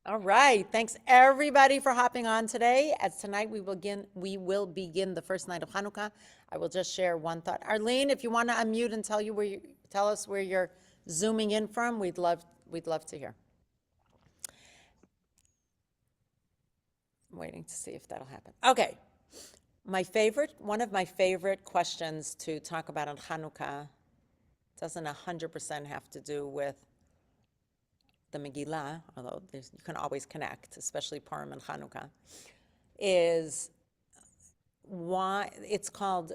All right. Thanks everybody for hopping on today. As tonight we will begin the first night of Hanukkah. I will just share one thought. Arlene, if you want to unmute and tell us where you're zooming in from, we'd love to hear. I'm waiting to see if that'll happen. Okay. One of my favorite questions to talk about on Hanukkah doesn't 100% have to do with the Megillah, although you can always connect, especially Purim and Hanukkah, is why it's called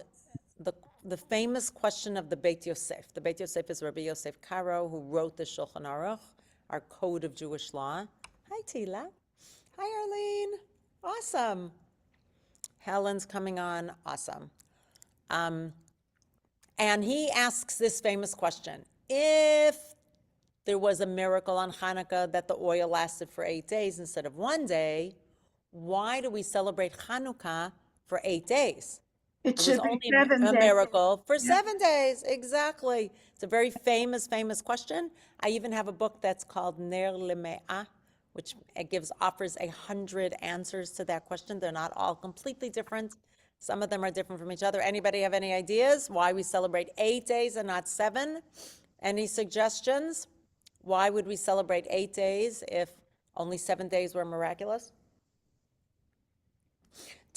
the famous question of the Beit Yosef. The Beit Yosef is Rabbi Yosef Karo, who wrote the Shulchan Aruch, our code of Jewish law. Hi, Tila. Hi, Arlene. Awesome. Helen's coming on. Awesome. And he asks this famous question. If there was a miracle on Hanukkah that the oil lasted for 8 days instead of 1 day, why do we celebrate Hanukkah for 8 days? It It was should be only 7 a days. miracle for Yeah. 7 days. Exactly. It's a very famous question. I even have a book that's called Ner Leme'ah, which offers 100 answers to that question. They're not all completely different. Some of them are different from each other. Anybody have any ideas why we celebrate 8 days and not 7? Any suggestions? Why would we celebrate 8 days if only 7 days were miraculous?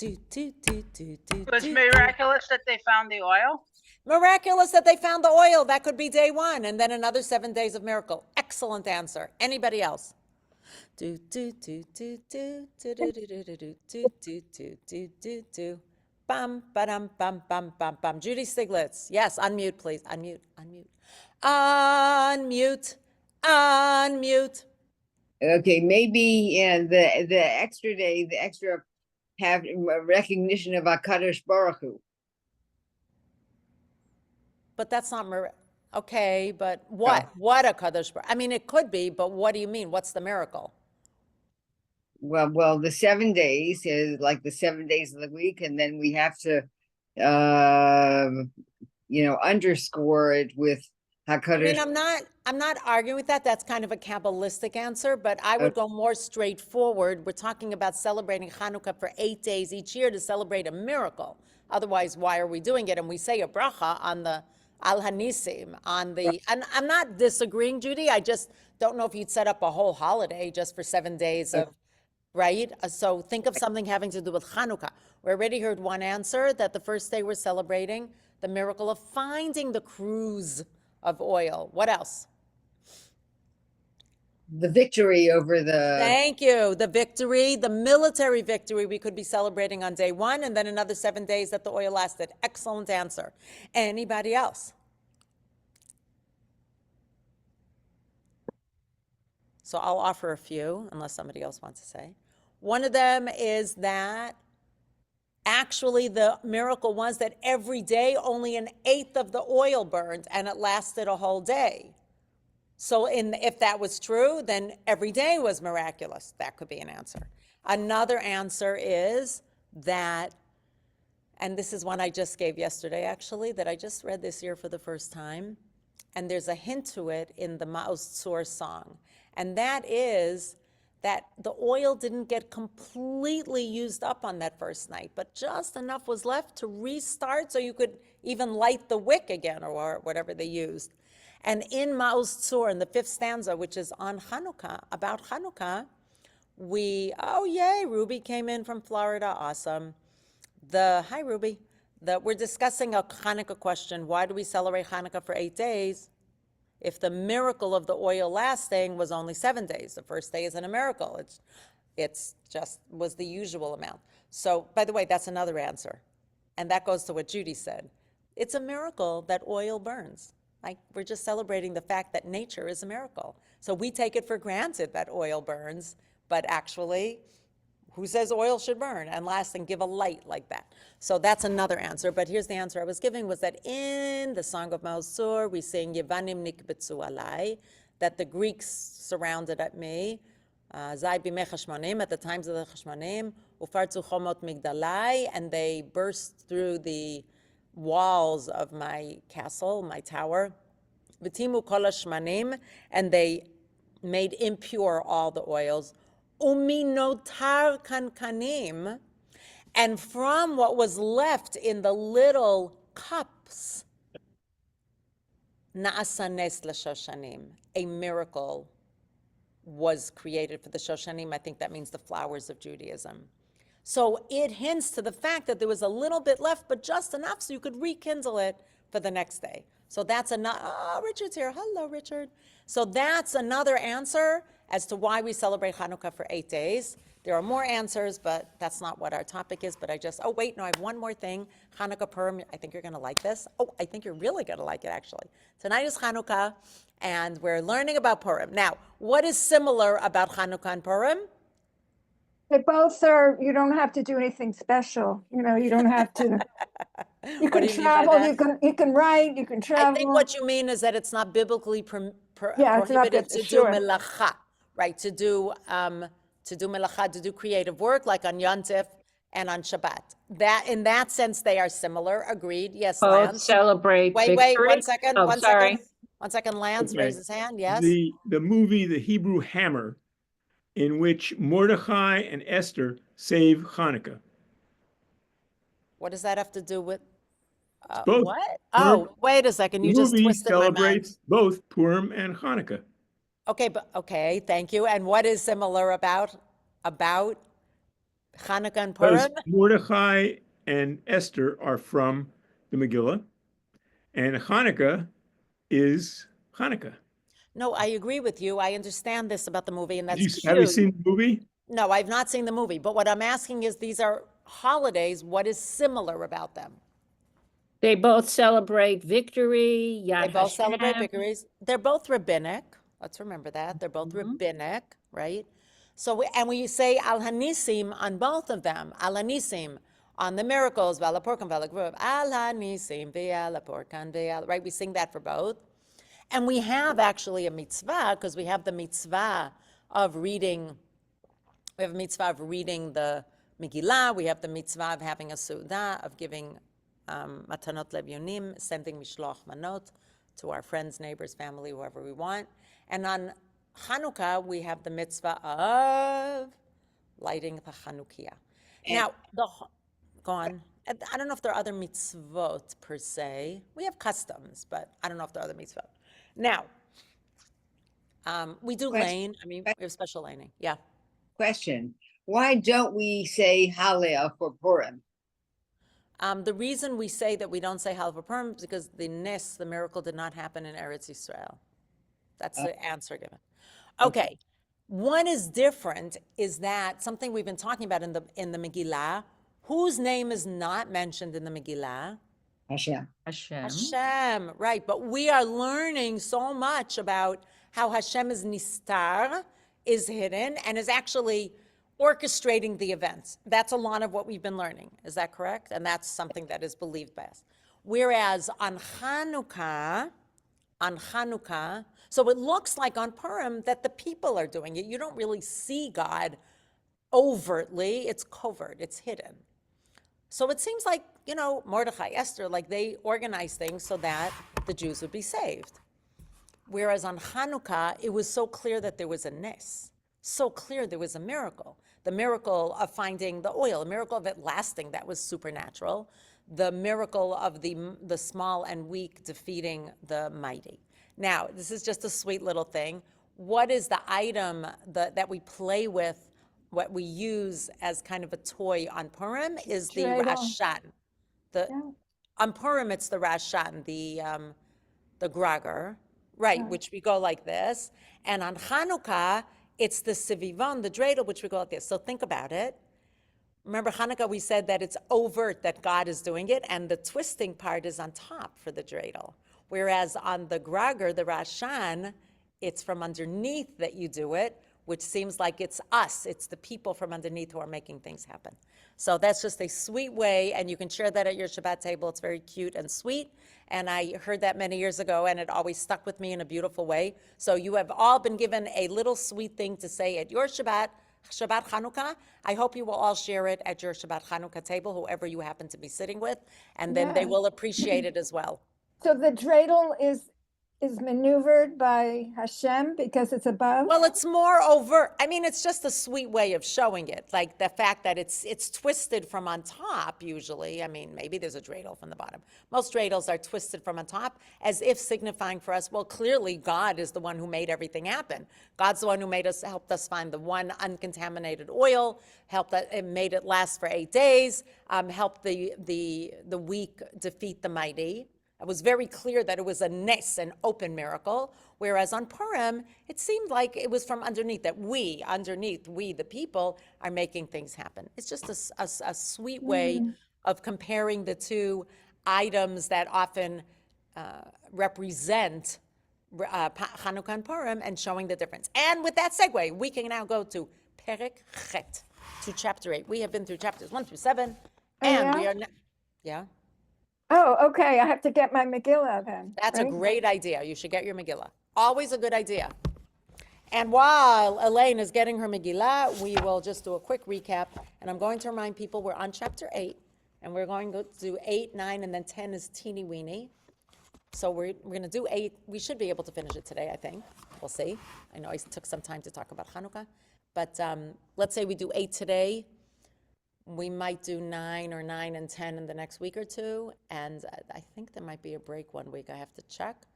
It was miraculous that they found the oil. Miraculous that they found the oil. That could be day 1, and then another 7 days of miracle. Excellent answer. Anybody else? Bum, ba-dum, bum, bum, bum, bum. Judy Stiglitz. Yes, unmute, please. Unmute, unmute. Unmute, unmute. Okay, maybe the extra day, the extra have recognition of HaKadosh Baruch Hu. But that's not okay, but what? Oh. What a Kadosh Baruch? I mean, it could be, but what do you mean? What's the miracle? Well, the 7 days is like the 7 days of the week, and then we have to, underscore it with I mean, HaKadosh. I'm not arguing with that. That's kind of a Kabbalistic answer, but I would go more straightforward. We're talking about celebrating Hanukkah for 8 days each year to celebrate a miracle. Otherwise, why are we doing it? And we say a bracha on the Al Hanisim, and I'm not disagreeing, Judy. I just don't know if you'd set up a whole holiday just for 7 days of, right? So think of something having to do with Hanukkah. We already heard one answer that the first day we're celebrating the miracle of finding the cruse of oil. What else? The victory over the. Thank you. The victory, the military victory we could be celebrating on day 1, and then another 7 days that the oil lasted. Excellent answer. Anybody else? So I'll offer a few, unless somebody else wants to say. One of them is that actually the miracle was that every day only 1/8 of the oil burned, and it lasted a whole day. So if that was true, then every day was miraculous. That could be an answer. Another answer is that, and this is one I just gave yesterday, actually, that I just read this year for the first time, and there's a hint to it in the Ma'oz Tzur song, and that is that the oil didn't get completely used up on that first night, but just enough was left to restart so you could even light the wick again or whatever they used. And in Ma'oz Tzur, in the 5th stanza, which is on Hanukkah, about Hanukkah, oh yay, Ruby came in from Florida, awesome. Hi Ruby, we're discussing a Hanukkah question. Why do we celebrate Hanukkah for 8 days if the miracle of the oil lasting was only 7 days? The first day isn't a miracle. It's just was the usual amount. So, by the way, that's another answer. And that goes to what Judy said. It's a miracle that oil burns. Like, we're just celebrating the fact that nature is a miracle. So we take it for granted that oil burns, but actually, who says oil should burn and last and give a light like that? So that's another answer. But here's the answer I was giving, was that in the Song of Ma'oz Tzur, we sing Yevanim nikbetzu alai, that the Greeks surrounded at me, Zai bimei chashmonim, at the times of the chashmonim, ufartzu chomot migdalai, and they burst through the walls of my castle, my tower, v'timu kol hashmanim, and they made impure all the oils, Uminotar kankanim, and from what was left in the little cups, na'asa nes l'shoshanim, a miracle was created for the Shoshanim. I think that means the flowers of Judaism. So it hints to the fact that there was a little bit left, but just enough so you could rekindle it for the next day. So that's another, oh, Richard's here. Hello, Richard. So that's another answer as to why we celebrate Hanukkah for 8 days. There are more answers, but that's not what our topic is. But oh, wait, no, I have one more thing. Hanukkah Purim, I think you're going to like this. Oh, I think you're really going to like it, actually. Tonight is Hanukkah, and we're learning about Purim. Now, what is similar about Hanukkah and Purim? They both are, you don't have to do anything special. You don't have to. You What can do you mean by travel, that? you can write, you can I travel. think what you mean is that it's not biblically Yeah, it's not prohibited good, to sure. do melacha, right? To do melacha, to do creative work, like on Yontif and on Shabbat. That in that sense, they are similar. Agreed. Yes, Both Lance. celebrate Wait, victory. 1 second. Oh, 1 sorry. second. 1 second. Lance Okay. raised his hand. Yes. The movie, The Hebrew Hammer, in which Mordecai and Esther save Hanukkah. What does that have to do with both what? Purim- Oh, wait a second. The You just movie twisted my mind. celebrates both Purim and Hanukkah. Okay, but okay, thank you. And what is similar about Hanukkah and Because Purim? Mordecai and Esther are from the Megillah, and Hanukkah is Hanukkah. No, I agree with you. I understand this about the movie, and that's cute. Have you seen the movie? No, I've not seen the movie. But what I'm asking is, these are holidays. What is similar about them? They both celebrate victory. Yad They both celebrate Hashem. victories. They're both rabbinic. Let's remember that. They're both rabbinic, right? So, and we say Al Hanisim on both of them. Al Hanisim on the miracles, Vala Porkan, Vala Gruv, Al Hanisim, Vala Porkan, right? We sing that for both. And we have actually a mitzvah, because we have the mitzvah of reading, we have a mitzvah of reading the Megillah, we have the mitzvah of having a Su'udah, of giving matanot levyonim, sending mishloach manot to our friends, neighbors, family, whoever we want. And on Hanukkah, we have the mitzvah of lighting the Chanukiah. Now, go on. I don't know if there are other mitzvot per se. We have customs, but I don't know if there are other mitzvot. Now, we do lane. I mean, we have special laning. Yeah. Question: why don't we say Hallel for Purim? The reason we say that we don't say Hallel for Purim is because the Nis, the miracle, did not happen in Eretz Yisrael. That's the answer given. Okay. One is different is that something we've been talking about in the Megillah, whose name is not mentioned in the Megillah? Hashem. Hashem, right. But we are learning so much about how Hashem is nistar, is hidden, and is actually orchestrating the events. That's a lot of what we've been learning. Is that correct? And that's something that is believed by us. Whereas on Hanukkah, so it looks like on Purim that the people are doing it. You don't really see God overtly. It's covert. It's hidden. So it seems like, Mordecai, Esther, like they organized things so that the Jews would be saved. Whereas on Hanukkah, it was so clear that there was a nis, so clear there was a miracle. The miracle of finding the oil, the miracle of it lasting, that was supernatural. The miracle of the small and weak defeating the mighty. Now, this is just a sweet little thing. What is the item that we play with, what we use as kind of a toy on Purim is the Dreidel. Rashan. On Purim, it's the Rashan, the Grager, right, which we go like this. And on Hanukkah, it's the Sivivon, the dreidel, which we go like this. So think about it. Remember Hanukkah, we said that it's overt that God is doing it, and the twisting part is on top for the dreidel. Whereas on the Grager, the Rashan, it's from underneath that you do it, which seems like it's us, it's the people from underneath who are making things happen. So that's just a sweet way, and you can share that at your Shabbat table. It's very cute and sweet, and I heard that many years ago, and it always stuck with me in a beautiful way. So you have all been given a little sweet thing to say at your Shabbat Chanukah. I hope you will all share it at your Shabbat Chanukah table, whoever you happen to be sitting with, and then they Yeah. will appreciate it as well. So the dreidel is is maneuvered by Hashem because it's above? Well, it's more overt. I mean, it's just a sweet way of showing it. Like the fact that it's twisted from on top usually. I mean, maybe there's a dreidel from the bottom. Most dreidels are twisted from on top as if signifying for us, well, clearly God is the one who made everything happen. God's the one who helped us find the one uncontaminated oil, made it last for 8 days, helped the weak defeat the mighty. It was very clear that it was a nes, an open miracle, whereas on Purim, it seemed like it was from underneath, that we, the people, are making things happen. It's just a sweet way of comparing the two items that often represent Chanukah and Purim and showing the difference. And with that segue, we can now go to Perek Chet, to chapter 8. We have been through chapters 1 through 7, and we are now, yeah? Oh, okay. I have to get my Megillah then. That's a right? great idea. You should get your Megillah. Always a good idea. And while Elaine is getting her Megillah, we will just do a quick recap. And I'm going to remind people we're on chapter 8, and we're going to do 8, 9, and then 10 is teeny weeny. So we're going to do 8. We should be able to finish it today, I think. We'll see. I know I took some time to talk about Hanukkah. But let's say we do 8 today. We might do 9 or 9 and 10 in the next week or two. And I think there might be a break one week. I have to check.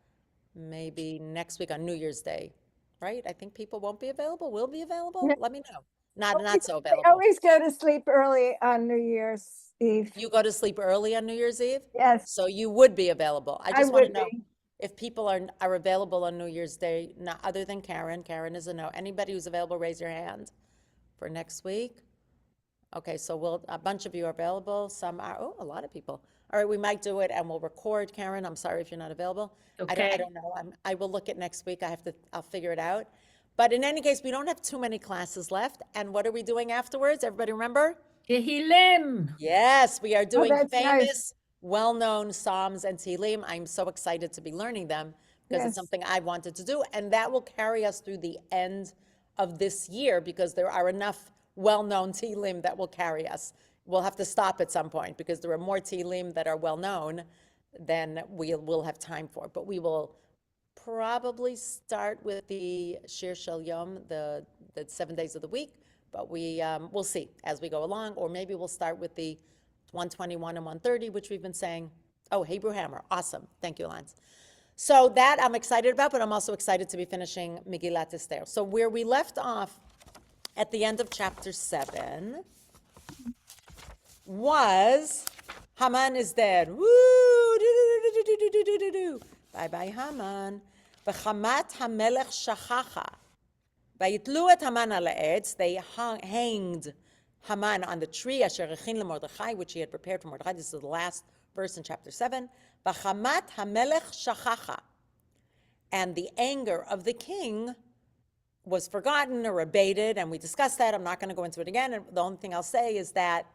Maybe next week on New Year's Day, right? I think people won't be available. Will be available? No. Let me know. Not so I available. always go to sleep early on New Year's Eve. You go to sleep early on New Year's Eve? Yes, So you would be available. I I just want to would know be. if people are available on New Year's Day, not other than Karen. Karen is a no. Anybody who's available, raise your hand for next week. Okay, so a bunch of you are available. Some are, a lot of people. All right, we might do it and we'll record. Karen, I'm sorry if you're not available. I Okay. don't know. I will look at next week. I'll figure it out. But in any case, we don't have too many classes left. And what are we doing afterwards? Everybody remember? Tehillim. Yes, we are doing that's famous, nice. well-known Psalms and Tehillim. I'm so excited to be learning them because Yes. it's something I wanted to do. And that will carry us through the end of this year because there are enough well-known Tehillim that will carry us. We'll have to stop at some point because there are more Tehillim that are well-known than we will have time for. But we will probably start with the Shir Shel Yom, the 7 days of the week. But we'll see as we go along, or maybe we'll start with the 121 and 130, which we've been saying. Oh, Hebrew Hammer, awesome. Thank you, Lance. So that I'm excited about, but I'm also excited to be finishing Megillat Esther. So where we left off at the end of chapter 7 was Haman is dead. Woo! Bye-bye, Haman. V'chamat hamelech shachacha. Vayitlu et Haman al ha'etz. They hanged Haman on the tree, asher echin leMordechai, which he had prepared for Mordechai. This is the last verse in chapter 7. V'chamat hamelech shachacha. And the anger of the king was forgotten or abated, and we discussed that. I'm not going to go into it again. And the only thing I'll say is that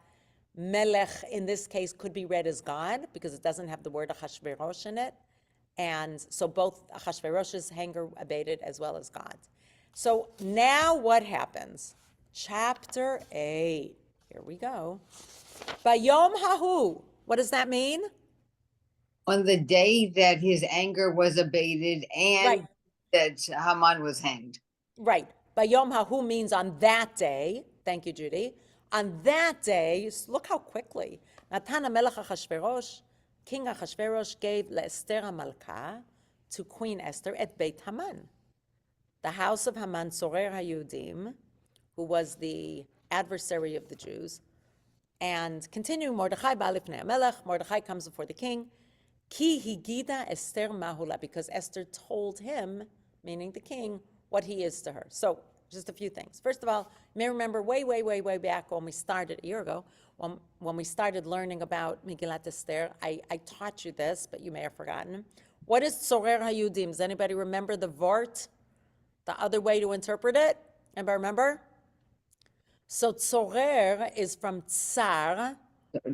Melech, in this case, could be read as God, because it doesn't have the word Achashverosh in it. And so both Achashverosh's anger abated as well as God. So now what happens? Chapter 8. Here we go. Bayom hahu. What does that mean? On the day that his anger was abated and Right. that Haman was hanged. Right. Bayom hahu means on that day. Thank you, Judy. On that day, look how quickly. Natan HaMelech Achashverosh, King Achashverosh gave Esther HaMalka to Queen Esther at Beit Haman, the house of Haman Sorer HaYudim, who was the adversary of the Jews. And continuing, Mordechai Ba'alifnei HaMelech, Mordechai comes before the king, Ki higida Esther mahula, because Esther told him, meaning the king, what he is to her. So just a few things. First of all, you may remember way back when we started, a year ago, when we started learning about Megillat Esther, I taught you this, but you may have forgotten. What is Tzorer HaYudim? Does anybody remember the Vort? The other way to interpret it? Anybody remember? So Tzorer is from Tsar,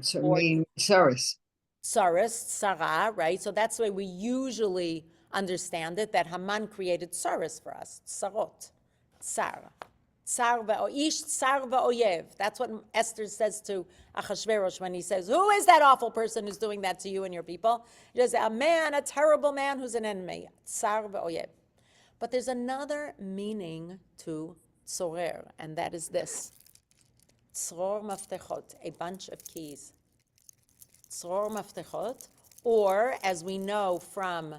So, Or- Saris. Tsaris, Tsara, right? So that's the way we usually understand it, that Haman created Tsaris for us, Tsarot, Tsar. Ish tsar va'oyev. That's what Esther says to Achashverosh when he says, who is that awful person who's doing that to you and your people? He says, a man, a terrible man who's an enemy. Tsar va'oyev. But there's another meaning to tzorer, and that is this. Tzror maftechot, a bunch of keys. Tzror maftechot, or as we know from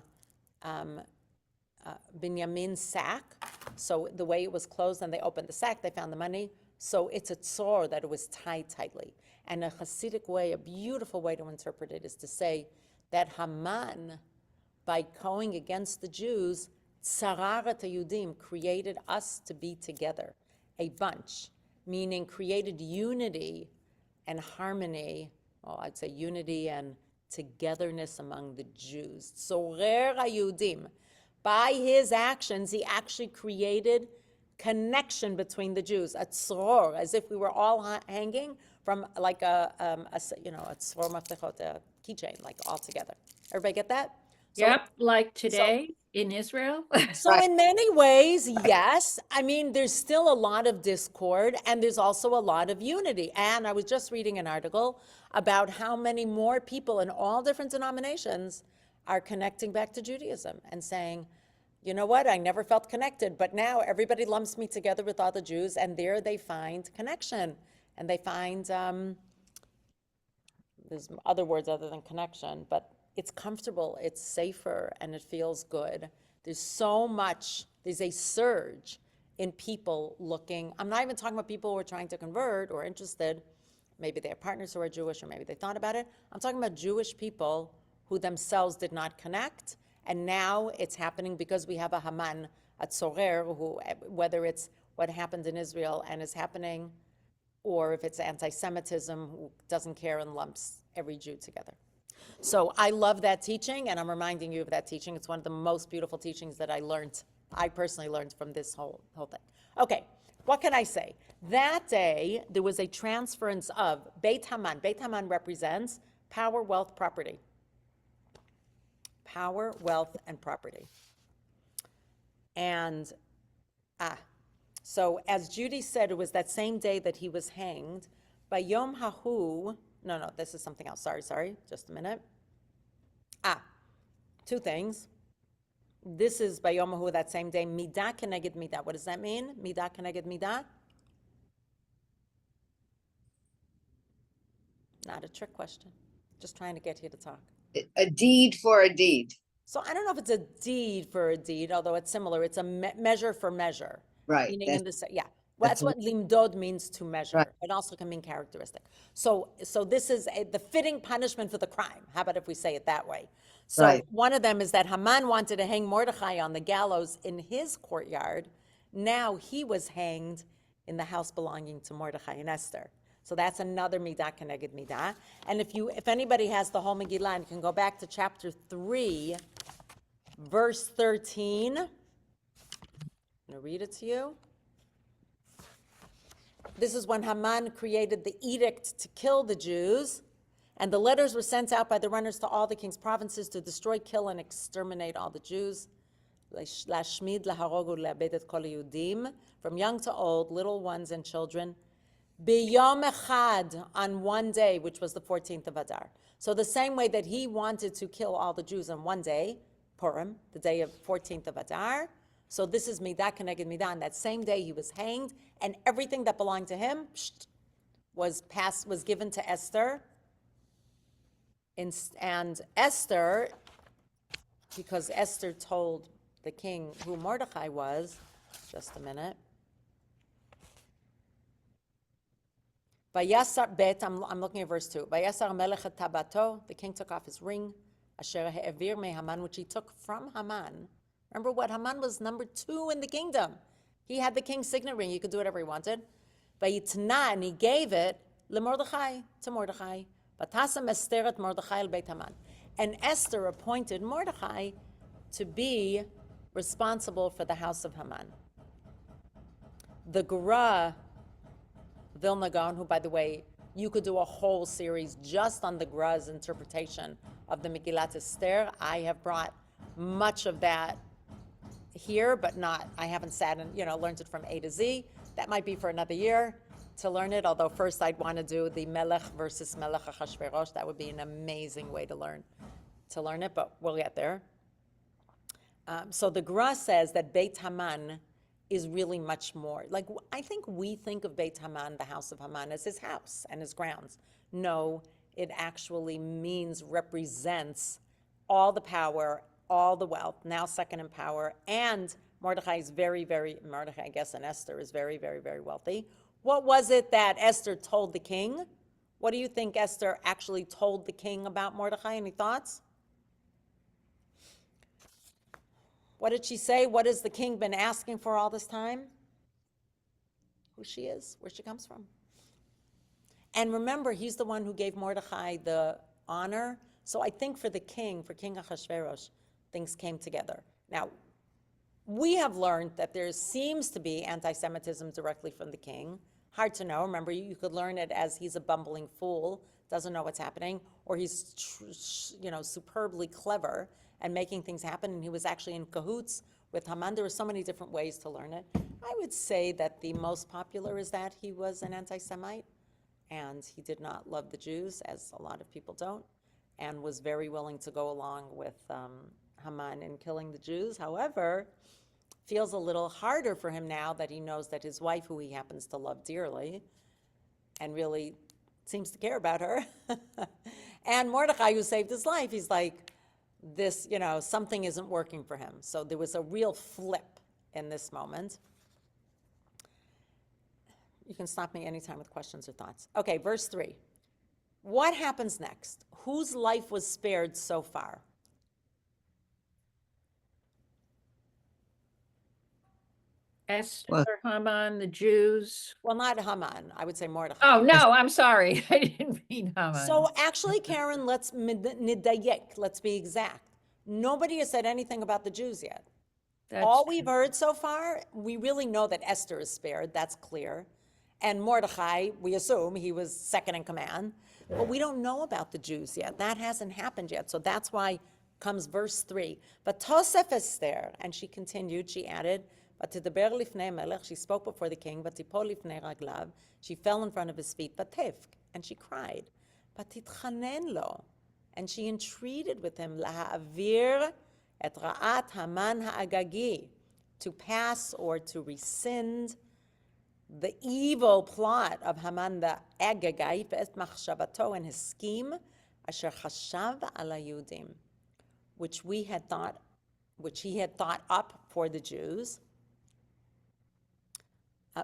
Binyamin's sack, so the way it was closed and they opened the sack, they found the money. So it's a tzor that it was tied tightly. And a Hasidic way, a beautiful way to interpret it is to say that Haman, by going against the Jews, Tzararat Yudim, created us to be together, a bunch, meaning created unity and harmony, well, I'd say unity and togetherness among the Jews. Tzorer HaYudim. By his actions, he actually created connection between the Jews, a tzror, as if we were all hanging from like a tzror maftechot, a keychain, like all together. Everybody get that? So, Yep, like today in Israel. So in many ways, yes. I mean, there's still a lot of discord and there's also a lot of unity. And I was just reading an article about how many more people in all different denominations are connecting back to Judaism and saying, you know what, I never felt connected, but now everybody lumps me together with all the Jews, and there they find connection. And they find, there's other words other than connection, but it's comfortable, it's safer, and it feels good. There's so much, there's a surge in people looking. I'm not even talking about people who are trying to convert or interested. Maybe they have partners who are Jewish, or maybe they thought about it. I'm talking about Jewish people who themselves did not connect, and now it's happening because we have a Haman, a tzorer, who, whether it's what happened in Israel and is happening, or if it's anti-Semitism, who doesn't care and lumps every Jew together. So I love that teaching, and I'm reminding you of that teaching. It's one of the most beautiful teachings that I personally learned from this whole thing. Okay, what can I say? That day, there was a transference of Beit Haman. Beit Haman represents power, wealth, property. Power, wealth, and property. And, so as Judy said, it was that same day that he was hanged. By Yom Hahu, no, this is something else. Sorry, just a minute. Two things. This is by Yom Hahu, that same day, Midah keneged Midah. What does that mean? Midah keneged Midah? Not a trick question. Just trying to get you to talk. A deed for a deed. So I don't know if it's a deed for a deed, although it's similar. It's a measure for measure. Right. Meaning in the yeah. Well, that's what limdod means, to measure. Right. It also can mean characteristic. So this is the fitting punishment for the crime. How about if we say it that way? So Right. one of them is that Haman wanted to hang Mordechai on the gallows in his courtyard. Now he was hanged in the house belonging to Mordechai and Esther. So that's another midah keneged midah. And if anybody has the whole Megillah, you can go back to chapter 3, verse 13. I'm going to read it to you. This is when Haman created the edict to kill the Jews, and the letters were sent out by the runners to all the king's provinces to destroy, kill, and exterminate all the Jews. Lashmid, laharog, uleabed et kol Yehudim, from young to old, little ones and children. B'yom echad, on one day, which was the 14th of Adar. So the same way that he wanted to kill all the Jews on one day, Purim, the day of 14th of Adar. So this is midah keneged midah. On that same day he was hanged, and everything that belonged to him was given to Esther. And Esther, because Esther told the king who Mordechai was, just a minute. Vayasar bet, I'm looking at verse 2. Vayasar melech et tabato, the king took off his ring, asher he'evir me Haman, which he took from Haman. Remember what? Haman was number 2 in the kingdom. He had the king's signet ring. He could do whatever he wanted. Vayitna, and he gave it to Mordechai. Vatasam Esther et Mordechai el Beit Haman. And Esther appointed Mordechai to be responsible for the house of Haman. The Gra Vilna Gaon, who, by the way, you could do a whole series just on the Gra's interpretation of the Megillat Esther. I have brought much of that here, but I haven't sat and, learned it from A to Z. That might be for another year to learn it, although first I'd want to do the Melech versus Melech Achashverosh. That would be an amazing way to learn it, but we'll get there. So the Gra says that Beit Haman is really much more. Like, I think we think of Beit Haman, the house of Haman, as his house and his grounds. No, it actually represents all the power, all the wealth, now second in power, and Mordechai is Mordechai, I guess, and Esther is very, very, very wealthy. What was it that Esther told the king? What do you think Esther actually told the king about Mordechai? Any thoughts? What did she say? What has the king been asking for all this time? Who she is, where she comes from. And remember, he's the one who gave Mordechai the honor. So I think for the king, for King Ahasuerus, things came together. Now, we have learned that there seems to be anti-Semitism directly from the king. Hard to know. Remember, you could learn it as he's a bumbling fool, doesn't know what's happening, or he's, superbly clever and making things happen, and he was actually in cahoots with Haman. There are so many different ways to learn it. I would say that the most popular is that he was an anti-Semite, and he did not love the Jews, as a lot of people don't, and was very willing to go along with Haman in killing the Jews. However, feels a little harder for him now that he knows that his wife, who he happens to love dearly, and really seems to care about her, and Mordechai, who saved his life, he's like, this, something isn't working for him. So there was a real flip in this moment. You can stop me anytime with questions or thoughts. Okay, verse 3. What happens next? Whose life was spared so far? Esther, Haman, the Jews. Well, not Haman. I would say Mordechai. Oh, no, I'm sorry. I didn't mean Haman. So actually, Karen, let's nidayek. Let's be exact. Nobody has said anything about the Jews yet. All we've heard so far, we really know that Esther is spared. That's clear. And Mordechai, we assume he was second in command. But we don't know about the Jews yet. That hasn't happened yet. So that's why comes verse 3. But Tosef Esther, and she continued, she added, but to the ber lifnei melech, she spoke before the king, but tipol lifnei raglav, she fell in front of his feet, but tefk, and she cried, but titchanen lo, and she entreated with him, la'avir et ra'at Haman ha'agagi, to pass or to rescind the evil plot of Haman the Agagite, ve'et machshavato, and his scheme, asher chashav al hayudim, which he had thought up for the Jews,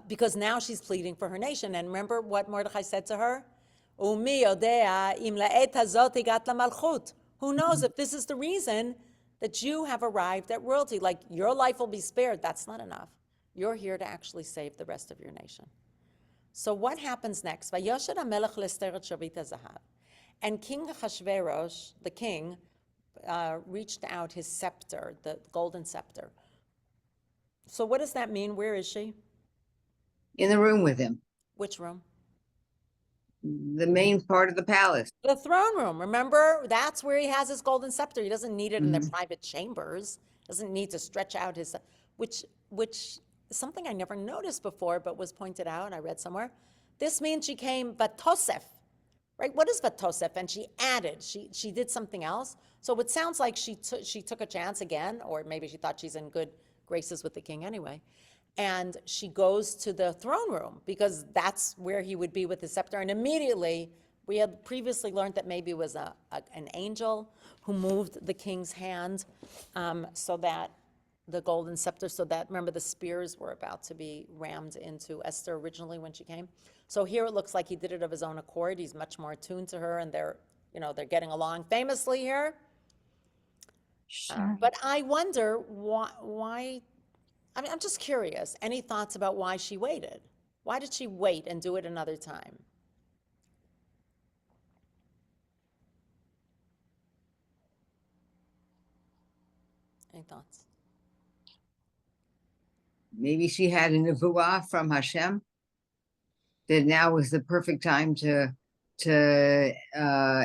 because now she's pleading for her nation. And remember what Mordechai said to her? Umi yodea im la'et hazot higat lamalchut. Who knows if this is the reason that you have arrived at royalty? Like, your life will be spared. That's not enough. You're here to actually save the rest of your nation. So what happens next? Vayosher hamelech l'Esther et shavit hazahav. And King Ahasuerus, the king, reached out his scepter, the golden scepter. So what does that mean? Where is she? In the room with him, Which room? the main part of the palace. The throne room. Remember, that's where he has his golden scepter. He doesn't need it in their private chambers. Doesn't need to stretch out his, which is something I never noticed before, but was pointed out. I read somewhere. This means she came Vatosef, right? What is Vatosef? And she added. She did something else. So it sounds like she took a chance again, or maybe she thought she's in good graces with the king anyway. And she goes to the throne room because that's where he would be with his scepter. And immediately, we had previously learned that maybe it was an angel who moved the king's hand so that the golden scepter, so that, remember, the spears were about to be rammed into Esther originally when she came. So here it looks like he did it of his own accord. He's much more attuned to her, and they're getting along famously here. Sure. But I wonder why. I mean, I'm just curious. Any thoughts about why she waited? Why did she wait and do it another time? Any thoughts? Maybe she had a nevuah from Hashem that now was the perfect time to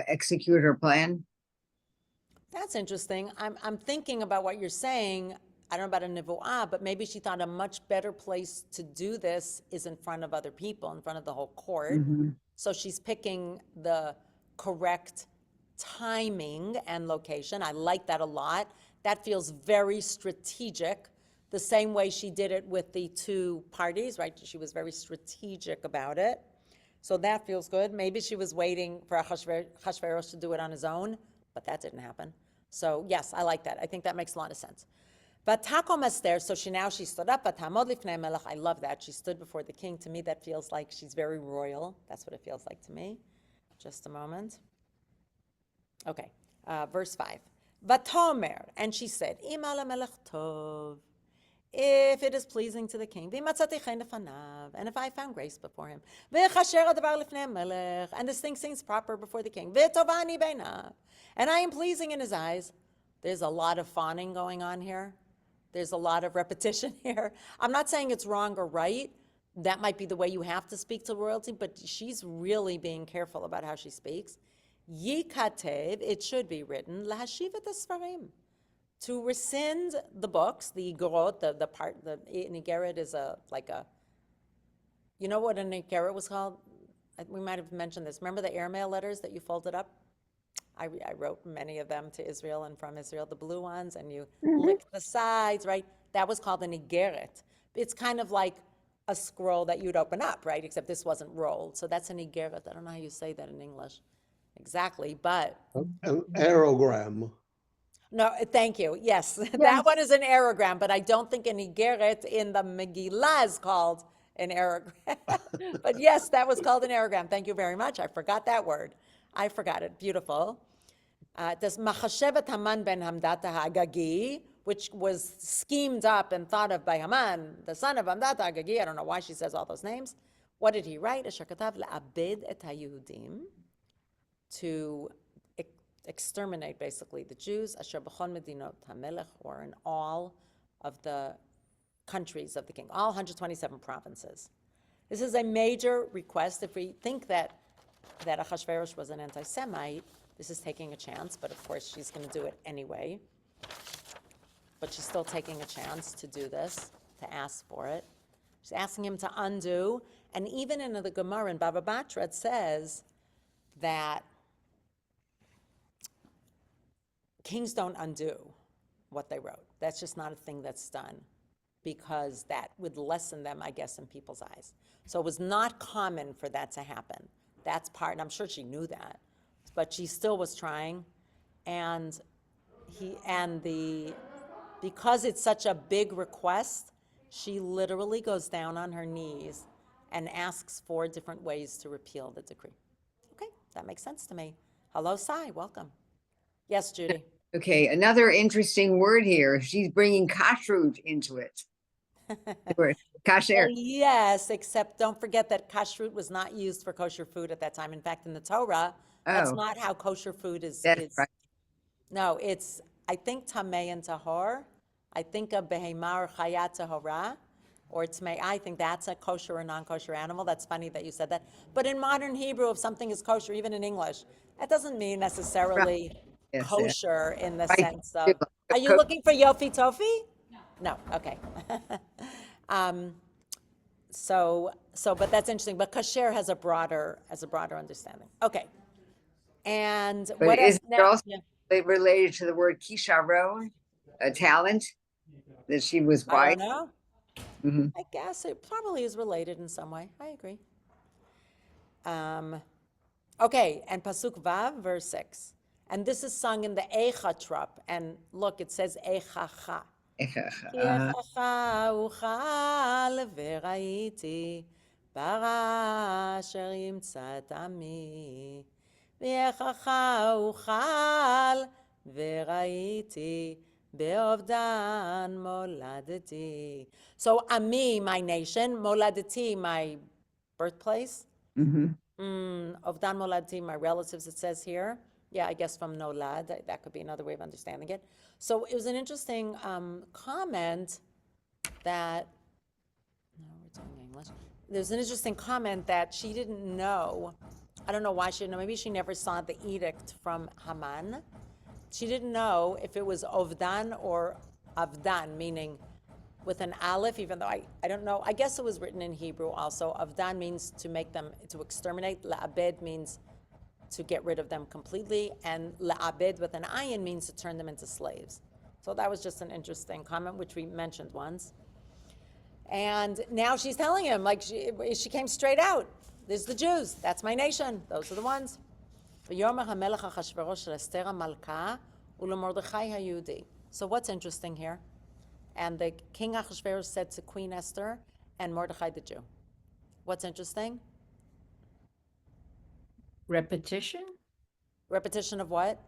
execute her plan. That's interesting. I'm thinking about what you're saying. I don't know about a nivu'ah, but maybe she thought a much better place to do this is in front of other people, in front of the whole court. So she's picking the correct timing and location. I like that a lot. That feels very strategic, the same way she did it with the two parties, right? She was very strategic about it. So that feels good. Maybe she was waiting for Achashverosh to do it on his own, but that didn't happen. So yes, I like that. I think that makes a lot of sense. Vatakom Esther, so she stood up. Vatamod lifnei melech. I love that. She stood before the king. To me, that feels like she's very royal. That's what it feels like to me. Just a moment. Okay, verse 5. Vatomer, and she said, Ima melech tov, if it is pleasing to the king, v'matzati chen lefanav, and if I found grace before him, v'chasher hadavar lifnei melech, and this thing seems proper before the king, v'tovani beinav, and I am pleasing in his eyes. There's a lot of fawning going on here. There's a lot of repetition here. I'm not saying it's wrong or right. That might be the way you have to speak to royalty, but she's really being careful about how she speaks. Yikatev, it should be written, lahashiv et asfarim, to rescind the books, the igorot, the part, the igeret is you know what an igeret was called? We might have mentioned this. Remember the airmail letters that you folded up? I wrote many of them to Israel and from Israel, the blue ones, and you lick the sides, right? That was called an igeret. It's kind of like a scroll that you'd open up, right? Except this wasn't rolled. So that's an igeret. I don't know how you say that in English exactly, but. An aerogram. No, thank you. Yes, that one is an aerogram, but I don't think an igeret in the Megillah is called an aerogram. But yes, that was called an aerogram. Thank you very much. I forgot that word. I forgot it. Beautiful. This Machashevet Haman ben Hamdata Hagagi, which was schemed up and thought of by Haman, the son of Hamdata Hagagi. I don't know why she says all those names. What did he write? Asher katav le'abed et haYehudim, to exterminate basically the Jews, asher b'chol medinot hamelech, or in all of the countries of the king, all 127 provinces. This is a major request. If we think that Achashverosh was an anti-Semite, this is taking a chance, but of course she's going to do it anyway. But she's still taking a chance to do this, to ask for it. She's asking him to undo, and even in the Gemara in Baba Batra, it says that kings don't undo what they wrote. That's just not a thing that's done, because that would lessen them, I guess, in people's eyes. So it was not common for that to happen. That's part, and I'm sure she knew that, but she still was trying. And because it's such a big request, she literally goes down on her knees and asks 4 different ways to repeal the decree. Okay, that makes sense to me. Hello, Sai, welcome. Yes, Judy. Okay, another interesting word here. She's bringing kashrut into it. Kasher. Well, yes, except don't forget that kashrut was not used for kosher food at that time. In fact, in the Torah, that's not how kosher food is. Right. No, it's, I think, tamei and tahor. I think a behema or chaya tahora, or tamei. I think that's a kosher or non-kosher animal. That's funny that you said that. But in modern Hebrew, if something is kosher, even in English, that doesn't mean necessarily kosher in the sense of. Are you looking for Yofi Tofi? No. Okay. But that's interesting. But kasher has a broader understanding. Okay. And But what is else? it also related to the word kisharon, a talent that she was I wise? don't know. Mm-hmm. I guess it probably is related in some way. I agree. Okay, and Pasuk Vav, verse 6. And this is sung in the Eicha trop. And look, it says Eichacha. Eichacha uchal v'raiti bara asher yimtzat ami. V'eichacha uchal v'raiti be'ovdan moladeti. So Ami, my nation, Moladeti, my birthplace. Mm-hmm. Ovdan moladeti, my relatives, it says here. Yeah, I guess from nolad, that could be another way of understanding it. So it was an interesting comment that, no, we're doing English. There's an interesting comment that she didn't know. I don't know why she didn't know. Maybe she never saw the edict from Haman. She didn't know if it was Ovdan or Avdan, meaning with an aleph, even though I don't know, I guess it was written in Hebrew also. Avdan means to make them, to exterminate. La'abed means to get rid of them completely. And la'abed with an ayin means to turn them into slaves. So that was just an interesting comment, which we mentioned once. And now she's telling him, like, she came straight out. There's the Jews. That's my nation. Those are the ones. So what's interesting here? And the king Achashverosh said to Queen Esther and Mordechai the Jew. What's interesting? Repetition. Repetition of what?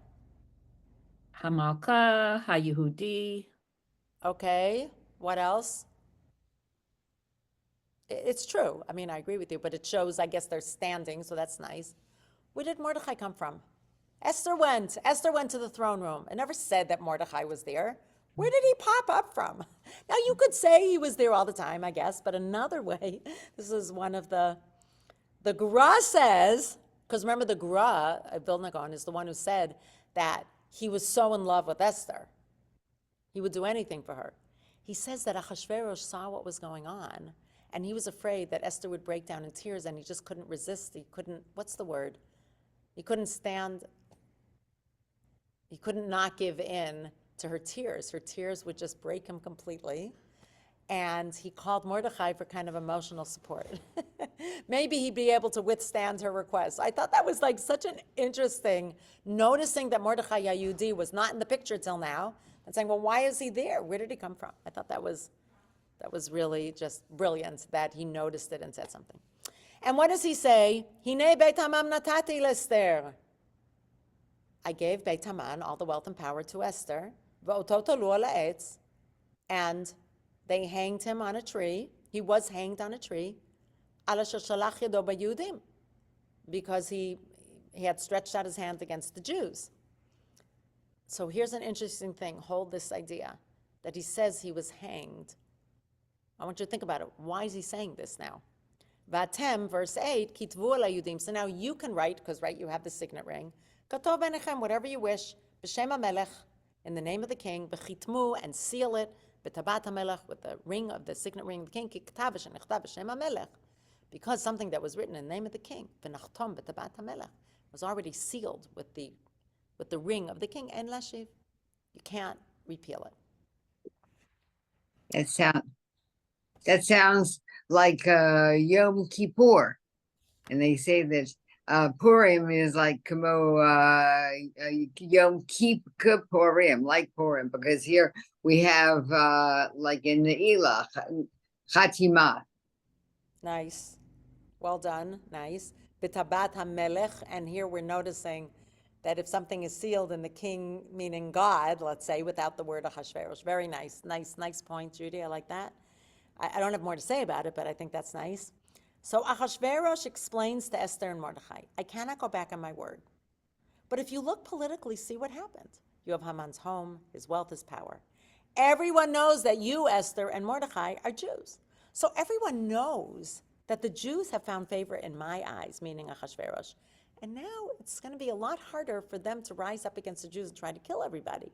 Hamalka, HaYehudi. Okay. What else? It's true. I mean, I agree with you, but it shows, I guess, they're standing, so that's nice. Where did Mordechai come from? Esther went. Esther went to the throne room. It never said that Mordechai was there. Where did he pop up from? Now, you could say he was there all the time, I guess, but another way, this is one of the Gra says, because remember the Gra, Vilna is the one who said that he was so in love with Esther. He would do anything for her. He says that Achashverosh saw what was going on, and he was afraid that Esther would break down in tears, and he just couldn't resist. He couldn't, what's the word? He couldn't stand, he couldn't not give in to her tears. Her tears would just break him completely. And he called Mordechai for kind of emotional support. Maybe he'd be able to withstand her request. I thought that was like such an interesting, noticing that Mordechai Yehudi was not in the picture till now, and saying, well, why is he there? Where did he come from? I thought that was really just brilliant that he noticed it and said something. And what does he say? Hine Beit Haman natati l'Esther. I gave Beit Haman all the wealth and power to Esther. V'ototo lu ala etz. And they hanged him on a tree. He was hanged on a tree. Ala shalach yado b'Yehudim. Because he had stretched out his hand against the Jews. So here's an interesting thing. Hold this idea that he says he was hanged. I want you to think about it. Why is he saying this now? Vatem, verse 8, kitvu ala Yudim. So now you can write, because, right, you have the signet ring. Katov benechem, whatever you wish. B'shem HaMelech, in the name of the king. B'chitmu, and seal it. B'tabat HaMelech, with the ring of the signet ring of the king. Kiktav v'shenichtav b'shem HaMelech. Because something that was written in the name of the king, v'nachtom b'tabat HaMelech, was already sealed with the ring of the king. And lashiv, you can't repeal it. That sounds like Yom Kippur, and they say that Purim is like Yom Kippurim, like Purim, because here we have like in the Elah, Chatima. Nice. Well done. Nice. B'tabat HaMelech, and here we're noticing that if something is sealed in the king, meaning God, let's say, without the word Achashverosh. Very nice. Nice point, Judy. I like that. I don't have more to say about it, but I think that's nice. So Achashverosh explains to Esther and Mordechai, I cannot go back on my word. But if you look politically, see what happened. You have Haman's home, his wealth, his power. Everyone knows that you, Esther, and Mordechai are Jews. So everyone knows that the Jews have found favor in my eyes, meaning Achashverosh. And now it's going to be a lot harder for them to rise up against the Jews and try to kill everybody.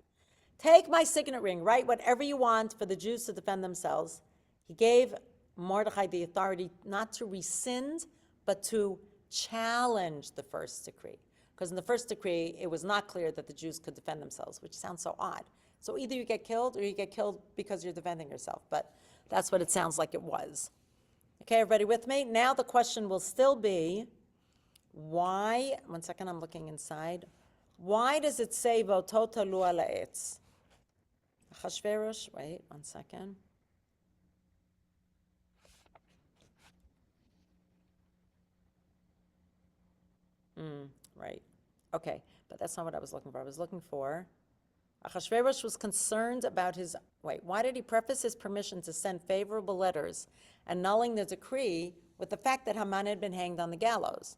Take my signet ring, write whatever you want for the Jews to defend themselves. He gave Mordechai the authority not to rescind, but to challenge the first decree. Because in the first decree, it was not clear that the Jews could defend themselves, which sounds so odd. So either you get killed or you get killed because you're defending yourself. But that's what it sounds like it was. Okay, everybody with me? Now the question will still be, why, one second, I'm looking inside. Why does it say, Votota lu ala etz? Achashverosh, wait, one second. Right. Okay, but that's not what I was looking for. I was looking for, Achashverosh was concerned about his, why did he preface his permission to send favorable letters annulling the decree with the fact that Haman had been hanged on the gallows?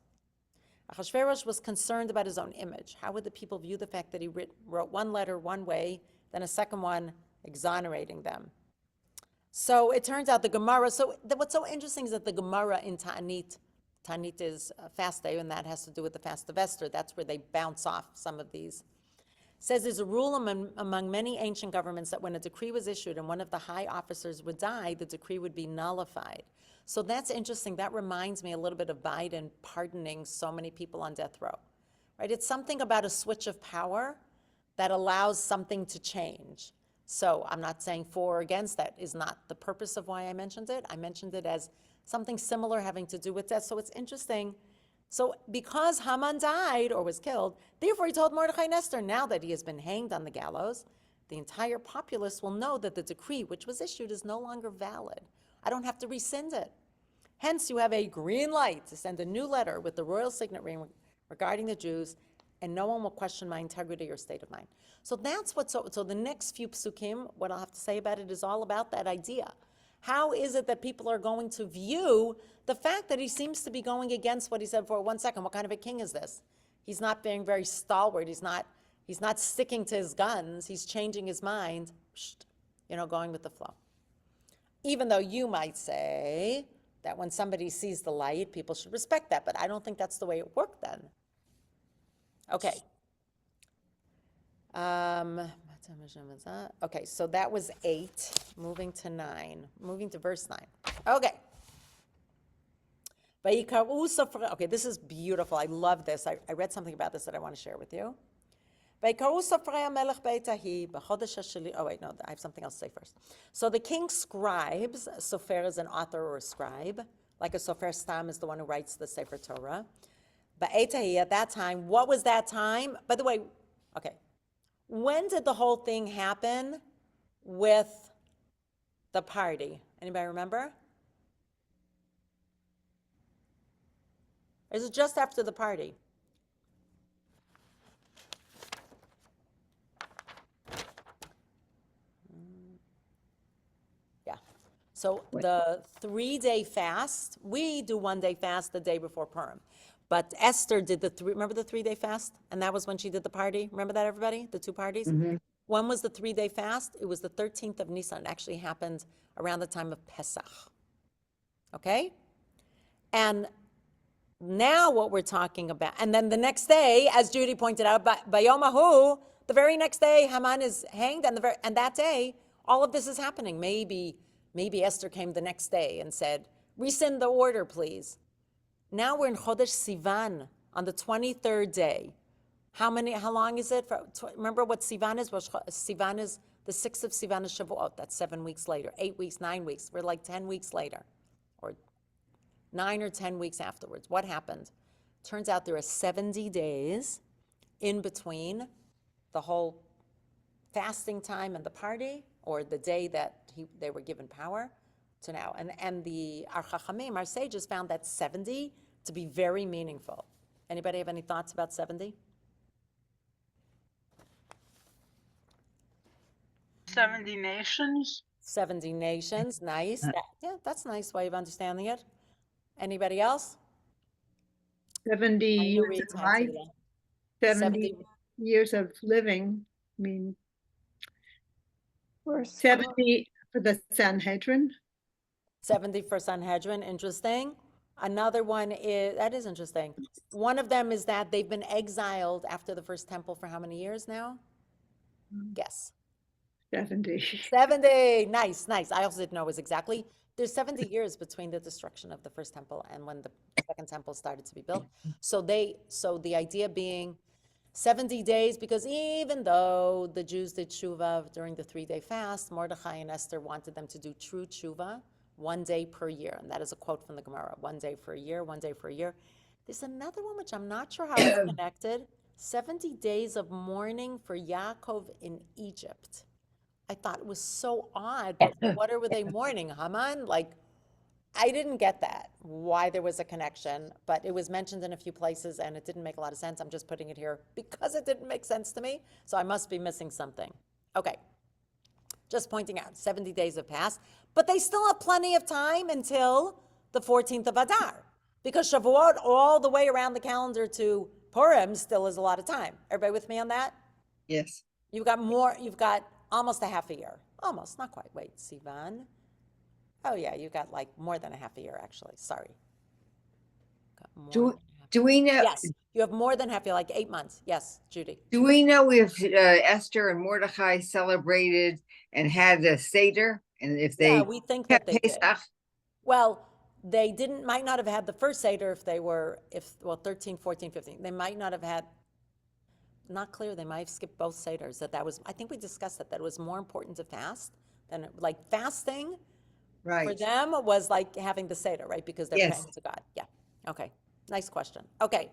Achashverosh was concerned about his own image. How would the people view the fact that he wrote one letter one way, then a second one exonerating them? So it turns out the Gemara, what's so interesting is that the Gemara in Ta'anit is a fast day, and that has to do with the fast of Esther. That's where they bounce off some of these. says there's a rule among many ancient governments that when a decree was issued and one of the high officers would die, the decree would be nullified. So that's interesting. That reminds me a little bit of Biden pardoning so many people on death row, right? It's something about a switch of power that allows something to change. So I'm not saying for or against. That is not the purpose of why I mentioned it. I mentioned it as something similar having to do with death. So it's interesting. So because Haman died or was killed, therefore he told Mordechai and Esther, now that he has been hanged on the gallows, the entire populace will know that the decree which was issued is no longer valid. I don't have to rescind it. Hence, you have a green light to send a new letter with the royal signet ring regarding the Jews, and no one will question my integrity or state of mind. So that's what, so the next few psukim, what I'll have to say about it is all about that idea. How is it that people are going to view the fact that he seems to be going against what he said for 1 second? What kind of a king is this? He's not being very stalwart. He's not sticking to his guns. He's changing his mind, going with the flow. Even though you might say that when somebody sees the light, people should respect that, but I don't think that's the way it worked then. Okay. Okay, so that was 8, moving to 9, moving to verse 9. Okay. Okay, this is beautiful. I love this. I read something about this that I want to share with you. Oh wait, no, I have something else to say first. So the king scribes, sofer is an author or a scribe, like a sofer stam is the one who writes the Sefer Torah. But at that time, what was that time? By the way, okay, when did the whole thing happen with the party? Anybody remember? Or is it just after the party? Yeah. So the 3-day fast, we do 1-day fast the day before Purim. But Esther did remember the 3-day fast? And that was when she did the party. Remember that, everybody? The 2 parties? Mm-hmm. When was the 3-day fast? It was the 13th of Nisan. It actually happened around the time of Pesach. Okay? And now what we're talking about, and then the next day, as Judy pointed out, Bayomahu, the very next day, Haman is hanged, and that day, all of this is happening. Maybe Esther came the next day and said, rescind the order, please. Now we're in Chodesh Sivan on the 23rd day. How long is it? Remember what Sivan is? Sivan is the 6th of Sivan is Shavuot. That's 7 weeks later, 8 weeks, 9 weeks. We're like 10 weeks later, or 9 or 10 weeks afterwards. What happened? Turns out there are 70 days in between the whole fasting time and the party, or the day that they were given power, to now. And the our Chachamim, our sages, found that 70 to be very meaningful. Anybody have any thoughts about 70? 70 nations. 70 nations, nice. That's a nice way of understanding it. Anybody else? 70 I know years read of life, Tantita. 70 years of living. I mean, We're 70 for the Sanhedrin. 70 for Sanhedrin, interesting. Another one that is interesting. One of them is that they've been exiled after the first temple for how many years now? Guess. 70. 70, nice. I also didn't know it was exactly. There's 70 years between the destruction of the first temple and when the second temple started to be built. So the idea being 70 days, because even though the Jews did tshuva during the 3-day fast, Mordechai and Esther wanted them to do true tshuva 1 day per year. And that is a quote from the Gemara, 1 day for a year, 1 day for a year. There's another one which I'm not sure how it's connected. 70 days of mourning for Yaakov in Egypt. I thought it was so odd, but what were they mourning, Haman? Like, I didn't get that, why there was a connection, but it was mentioned in a few places and it didn't make a lot of sense. I'm just putting it here because it didn't make sense to me, so I must be missing something. Okay, just pointing out, 70 days have passed, but they still have plenty of time until the 14th of Adar, because Shavuot all the way around the calendar to Purim still is a lot of time. Everybody with me on that? Yes. You've got almost a half a year. Almost, not quite. Wait, Sivan. Oh yeah, you got like more than a half a year actually. Sorry. Got more than a half Do we know? Yes, you have more than half, you're like 8 months. Yes, Judy. Do we know if Esther and Mordecai celebrated and had a Seder, and if Yeah, they we think that kept they did. Pesach? Well, they might not have had the first Seder if they were, 13, 14, 15. They might not have had, not clear, they might have skipped both Seders. That was, I think we discussed that it was more important to fast than, like fasting for Right. them was like having the Seder, right? Because they're Yes. praying to God. Yeah. Okay. Nice question. Okay.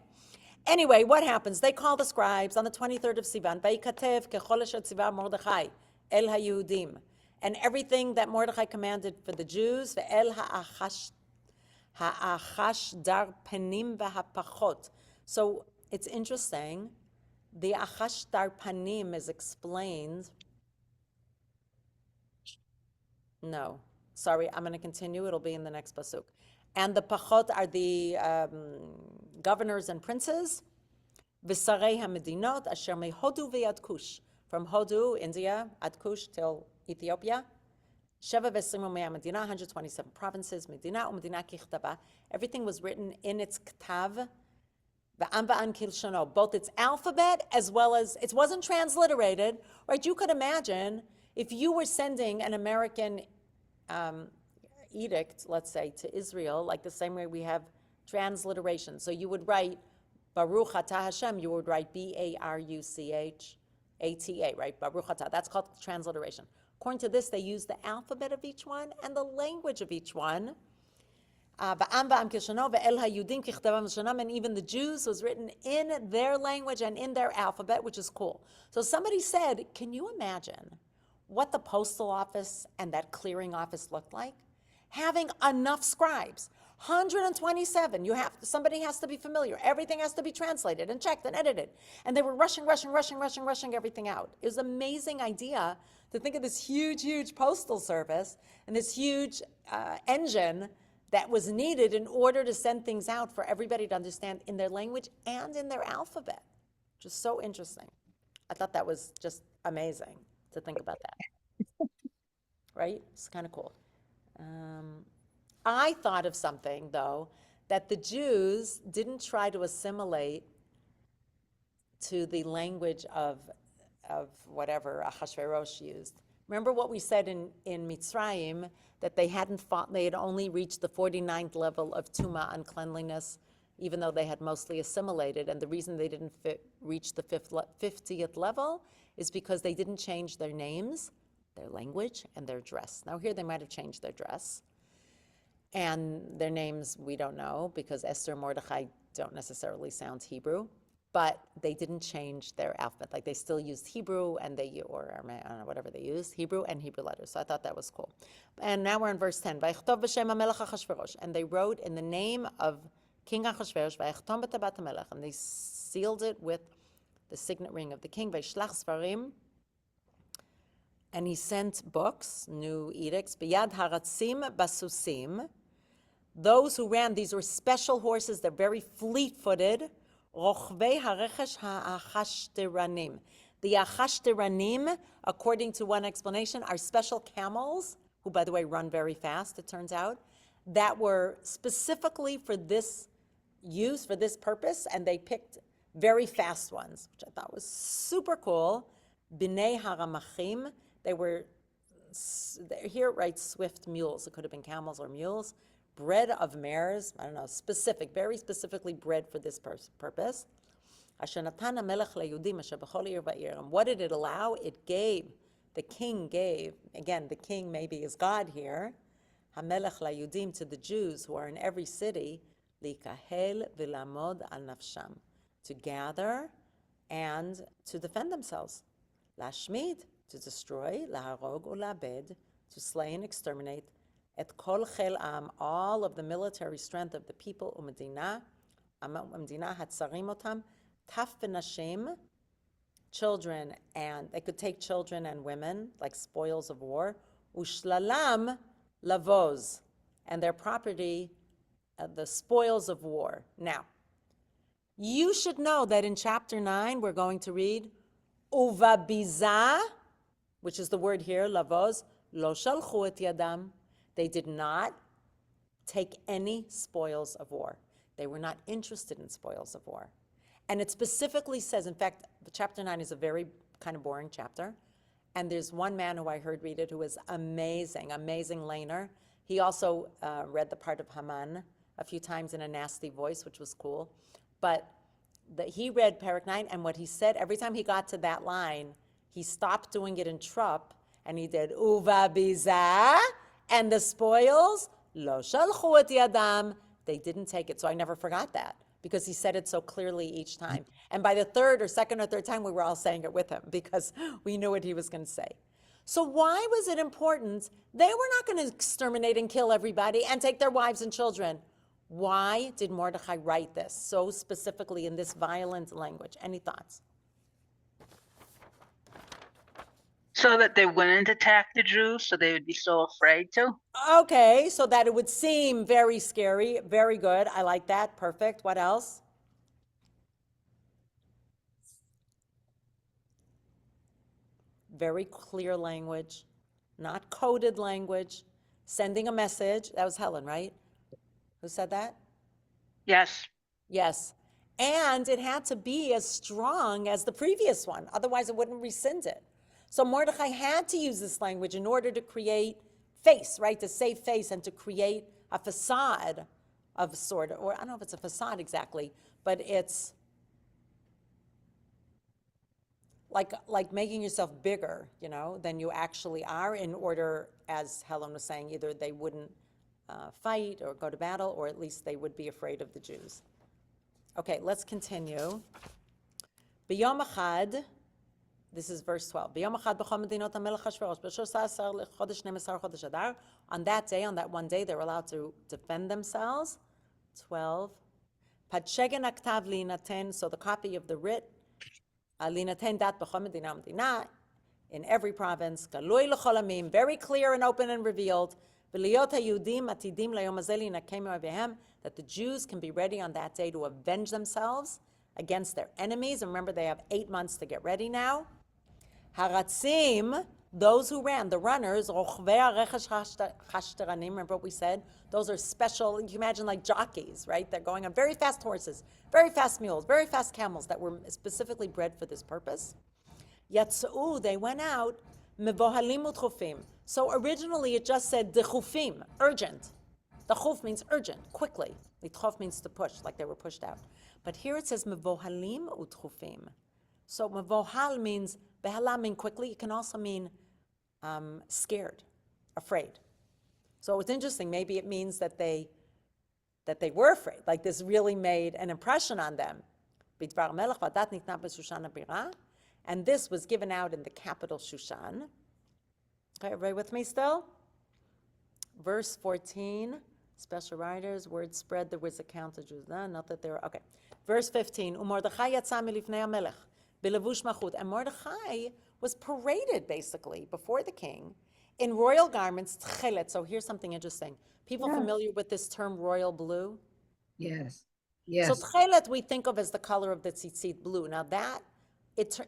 Anyway, what happens? They call the scribes on the 23rd of Sivan. Vayikatev kechol asher tziva Mordechai el haYehudim, and everything that Mordechai commanded for the Jews, ve'el ha'achash dar panim v'hapachot. So it's interesting. The achash dar panim is explained. No, sorry, I'm going to continue. It'll be in the next pasuk. And the pachot are the governors and princes. V'sarei hamedinot asher mehodu ve'ad Kush, from Hodu, India, ad Kush till Ethiopia. Sheva v'esrim u'mea medina, 127 provinces. Medina u'medina kichtava. Everything was written in its ktav. V'am v'an kilshono, both its alphabet as well as, it wasn't transliterated, right? You could imagine if you were sending an American edict, let's say, to Israel, like the same way we have transliteration. So you would write Baruch Atah Hashem, you would write Baruchata, right? Baruch Atah. That's called transliteration. According to this, they use the alphabet of each one and the language of each one. And even the Jews was written in their language and in their alphabet, which is cool. So somebody said, can you imagine what the postal office and that clearing office looked like? Having enough scribes, 127. Somebody has to be familiar. Everything has to be translated and checked and edited. And they were rushing everything out. It was an amazing idea to think of this huge postal service and this huge engine that was needed in order to send things out for everybody to understand in their language and in their alphabet. Just so interesting. I thought that was just amazing to think about that. Right? It's kind of cool. I thought of something, though, that the Jews didn't try to assimilate to the language of whatever Ahasuerus used. Remember what we said in Mitzrayim, that they had only reached the 49th level of Tuma, uncleanliness, even though they had mostly assimilated. And the reason they didn't reach the 50th level is because they didn't change their names, their language, and their dress. Now here they might have changed their dress. And their names, we don't know, because Esther and Mordechai don't necessarily sound Hebrew. But they didn't change their alphabet. Like they still used Hebrew and I don't know, whatever they used, Hebrew and Hebrew letters. So I thought that was cool. And now we're in verse 10. And they wrote in the name of King Achashverosh, and they sealed it with the signet ring of the king. And he sent books, new edicts, biyad haratzim basusim. Those who ran, these were special horses, they're very fleet-footed. Rochvei harechesh ha'achashteranim. The achashteranim, according to one explanation, are special camels, who, by the way, run very fast, it turns out, that were specifically for this use, for this purpose, and they picked very fast ones, which I thought was super cool. B'nei haramachim, here it writes swift mules. It could have been camels or mules. Bred of mares, I don't know, very specifically bred for this purpose. And what did it allow? The king gave, again, the king maybe is God here, Hamelech layudim, to the Jews who are in every city, likahel v'lamod al nafsham, to gather and to defend themselves. Lashmid, to destroy, laharog ulabed, to slay and exterminate, et kol chel am, all of the military strength of the people, umedina hatzarim otam, taf v'nashim, children, and they could take children and women, like spoils of war, ushlalam lavoz, and their property, the spoils of war. Now, you should know that in chapter 9, we're going to read, uvabiza, which is the word here, lavoz, lo shalchu et yadam. They did not take any spoils of war. They were not interested in spoils of war. And it specifically says, in fact, chapter 9 is a very kind of boring chapter. And there's one man who I heard read it who was amazing laner. He also read the part of Haman a few times in a nasty voice, which was cool. But he read Parak 9, and what he said, every time he got to that line, he stopped doing it in Trupp, and he did, Uva biza, and the spoils, lo shalchu et yadam, they didn't take it. So I never forgot that, because he said it so clearly each time. And by the second or third time, we were all saying it with him, because we knew what he was going to say. So why was it important? They were not going to exterminate and kill everybody and take their wives and children. Why did Mordechai write this so specifically in this violent language? Any thoughts? So that they wouldn't attack the Jews, so they would be so afraid to. Okay, so that it would seem very scary. Very good. I like that. Perfect. What else? Very clear language, not coded language, sending a message. That was Helen, right? Who said that? Yes. Yes. And it had to be as strong as the previous one. Otherwise, it wouldn't rescind it. So Mordechai had to use this language in order to create face, right? To save face and to create a facade of sort of, or I don't know if it's a facade exactly, but it's like making yourself bigger, than you actually are, in order, as Helen was saying, either they wouldn't fight or go to battle, or at least they would be afraid of the Jews. Okay, let's continue. B'yom echad, this is verse 12. B'yom echad b'chol medinot hamelech Hashverosh, b'shosar chodesh 12 chodesh Adar. On that day, on that one day, they're allowed to defend themselves. 12. Patshegen aktav linaten, so the copy of the writ, linaten dat b'chol medina medina, in every province, galui l'chol amim, very clear and open and revealed, v'liyot hayudim atidim layom hazeh linakem me'ovehem, that the Jews can be ready on that day to avenge themselves against their enemies. And remember, they have 8 months to get ready now. Haratzim, those who ran, the runners, rochvei harechesh hashteranim, remember what we said? Those are special, you can imagine like jockeys, right? They're going on very fast horses, very fast mules, very fast camels that were specifically bred for this purpose. Yatza'u, they went out, mevohalim utchufim. So originally it just said dechufim, urgent. The chuf means urgent, quickly. Litchof means to push, like they were pushed out. But here it says mevohalim utchufim. So mevohal means, behala means quickly. It can also mean scared, afraid. So it's interesting. Maybe it means that they were afraid. Like this really made an impression on them. And this was given out in the capital Shushan. Okay, everybody with me still? Verse 14, special writers, word spread, there was a count of Jews. Not that there were, okay. Verse 15, Umordechai yatsa milifnei hamelech, belevush machut. And Mordechai was paraded, basically, before the king in royal garments, tchelet. So here's something interesting. People familiar with this term royal blue? Yes. So tchelet we think of as the color of the tzitzit blue. Now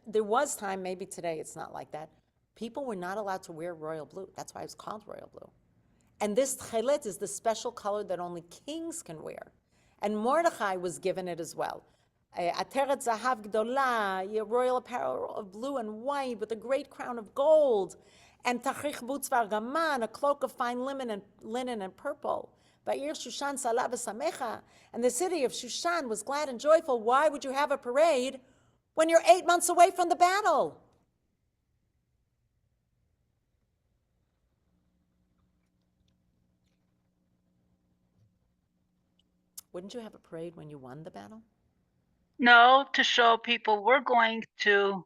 there was time, maybe today it's not like that, people were not allowed to wear royal blue. That's why it's called royal blue. And this tchelet is the special color that only kings can wear. And Mordechai was given it as well. Ateret zahav gdola, royal apparel of blue and white with a great crown of gold. And tachrich butz v'argaman, a cloak of fine linen and purple. Ba'ir Shushan salah v'samecha. And the city of Shushan was glad and joyful. Why would you have a parade when you're 8 months away from the battle? Wouldn't you have a parade when you won the battle? No, to show people we're going to